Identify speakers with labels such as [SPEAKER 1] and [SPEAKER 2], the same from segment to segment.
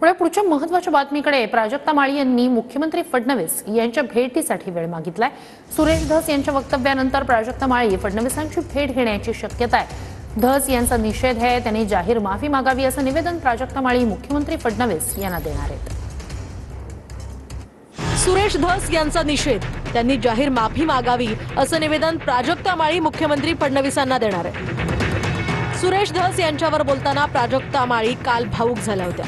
[SPEAKER 1] पुढच्या महत्त्वाच्या बातमीकडे प्राजक्ता माळी यांनी मुख्यमंत्री फडणवीस यांच्या भेटीसाठी वेळ मागितलाय। सुरेश धस यांच्या वक्तव्यानंतर प्राजक्ता माळी फडणवीसांची भेट घेण्याची शक्यता आहे। धस यांचा निषेध आहे, त्यांनी जाहीर माफी मागावी असं निवेदन प्राजक्ता माळी मुख्यमंत्री फडणवीस यांना देणार आहेत।
[SPEAKER 2] सुरेश धस यांचा निषेध, त्यांनी जाहीर माफी मागावी असं निवेदन प्राजक्ता माळी मुख्यमंत्री फडणवीसांना देणार आहे। सुरेश धस यांच्यावर बोलताना प्राजक्ता माळी काल भावुक झाल्या होत्या,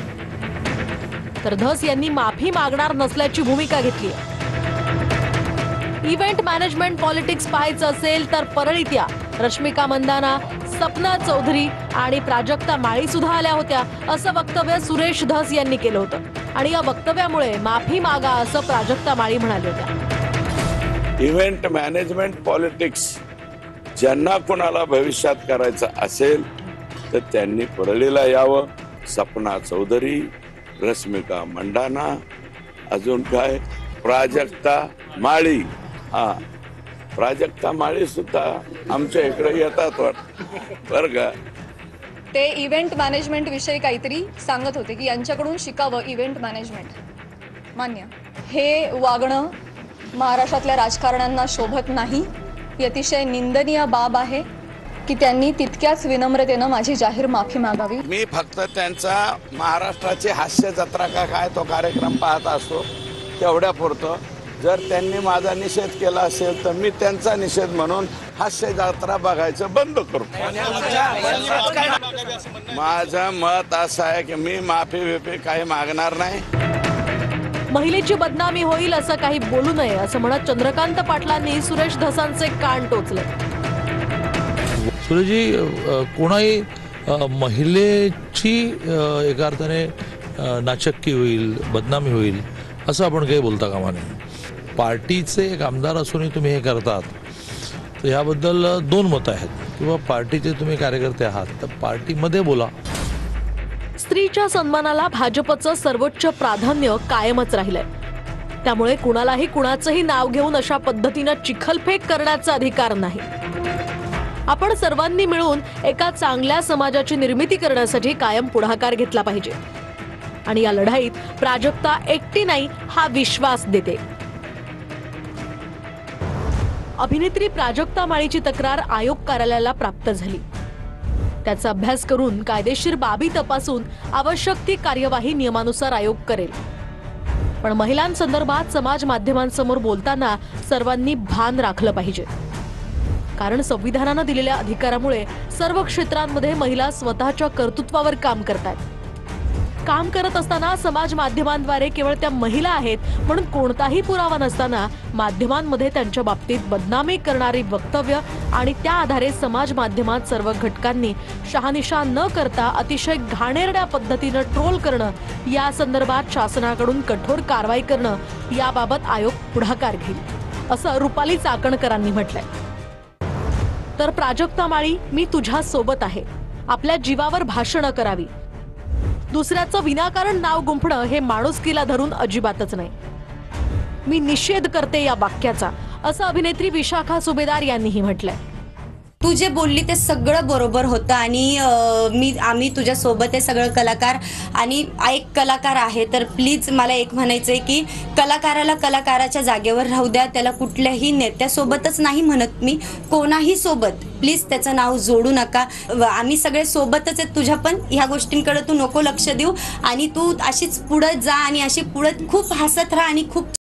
[SPEAKER 2] तर धस यांनी माफी मागणार नसल्याची भूमिका घेतली आहे। इव्हेंट मॅनेजमेंट पॉलिटिक्स पाहायचं असेल तर परळीत या। रश्मिका मंदाना, सपना चौधरी आणि प्राजक्ता माळी सुद्धा आल्या होत्या असं वक्तव्य सुरेश धस यांनी केलं होतं आणि या वक्तव्यामुळे माफी मागा असं प्राजक्ता माळी म्हणाल्या होत्या।
[SPEAKER 3] इव्हेंट मॅनेजमेंट पॉलिटिक्स ज्यांना कोणाला भविष्यात करायचं असेल तर त्यांनी परळीला यावं। सपना चौधरी, रश्मिका मंदाना, अजून काय प्राजक्ता माळी, प्राजक्ता माळी सुद्धा आमच्या इकडे येतात बरं का।
[SPEAKER 4] ते इव्हेंट मॅनेजमेंट विषयी काहीतरी सांगत होते की यांच्याकडून शिकावं इव्हेंट मॅनेजमेंट। मान्य, हे वागणं महाराष्ट्रातल्या राजकारण्यांना शोभत नाही। ही अतिशय निंदनीय बाब आहे की त्यांनी तितक्याच विनम्रतेनं माझी जाहीर माफी मागावी।
[SPEAKER 3] मी फक्त त्यांचा महाराष्ट्राची हास्य जत्रा का काय तो कार्यक्रम पाहत असतो तेवढ्यापुरतं। जर त्यांनी माझा निषेध केला असेल तर मी त्यांचा निषेध म्हणून हास्य जत्रा बघायचं बंद करतो। माझं मत असं आहे की मी माफी काही मागणार नाही।
[SPEAKER 2] महिलेची बदनामी होईल असं काही बोलू नये असं म्हणत चंद्रकांत पाटलांनी सुरेश धसांचे कान टोचले।
[SPEAKER 5] सुरेशजी, कोणाही महिलेची एका अर्थाने नाचक्की होईल, बदनामी होईल असं आपण काही बोलता कामा नये। पार्टीचे एक आमदार असूनही तुम्ही हे करतात तर याबद्दल दोन मतं आहेत, किंवा पार्टीचे तुम्ही कार्यकर्ते आहात तर पार्टीमध्ये बोला।
[SPEAKER 2] स्त्रीच्या सन्मानाला भाजपचं सर्वोच्च प्राधान्य कायमच राहिलंय, त्यामुळे कुणालाही कुणाचंही नाव घेऊन अशा पद्धतीनं चिखलफेक करण्याचा अधिकार नाही। आपण सर्वांनी मिळून एका चांगल्या समाजाची निर्मिती करण्यासाठी कायम पुढाकार घेतला पाहिजे आणि या लढाईत प्राजक्ता एकटी नाही हा विश्वास देते। अभिनेत्री प्राजक्ता माळीची तक्रार आयोग कार्यालयाला प्राप्त झाली। त्याचा अभ्यास करून कायदेशीर बाबी तपासून आवश्यक ती कार्यवाही नियमानुसार आयोग करेल। पण महिलांसंदर्भात समाज माध्यमांसमोर बोलताना सर्वांनी भान राखलं पाहिजे, कारण संविधानानं दिलेल्या अधिकारामुळे सर्व क्षेत्रांमध्ये महिला स्वतःच्या कर्तृत्वावर काम करतात। काम करत असताना समाज माध्यमांद्वारे केवळ त्या महिला आहेत म्हणून कोणताही पुरावा नसताना माध्यमांमध्ये त्यांच्या बाबतीत बदनामी करणारी वक्तव्य आणि त्या आधारे समाज माध्यमात सर्व घटकांनी शहानिशा न करता अतिशय घाणेरड्या पद्धतीनं ट्रोल करणं, या संदर्भात शासनाकडून कठोर कारवाई करणं, याबाबत आयोग पुढाकार घेईल असं रुपाली चाकणकरांनी म्हटलंय। तर प्राजक्ता माळी, मी तुझ्या सोबत आहे, आपल्या जीवावर भाषणं करावी, दुसऱ्याचं विनाकारण नाव गुंफणं हे माणुसकीला धरून अजिबातच नाही। मी निषेध करते या वाक्याचा असं अभिनेत्री विशाखा सुभेदार यांनीही म्हटलंय।
[SPEAKER 6] तू जे बोलली ते सगळं बरोबर होतं आणि आम्ही तुझ्या सोबत आहे सगळं कलाकार, आणि एक कलाकार आहे तर प्लीज मला एक म्हणायचं आहे की कलाकाराला कलाकाराच्या जागेवर राहू द्या। त्याला कुठल्याही नेत्यासोबतच नाही म्हणत मी, कोणाही सोबत प्लीज त्याचं नाव जोडू नका। आम्ही सगळे सोबतच आहेत तुझ्या, पण ह्या गोष्टींकडे तू नको लक्ष देऊ आणि तू अशीच पुढे जा आणि अशी पुढे खूप हसत राहा आणि खूप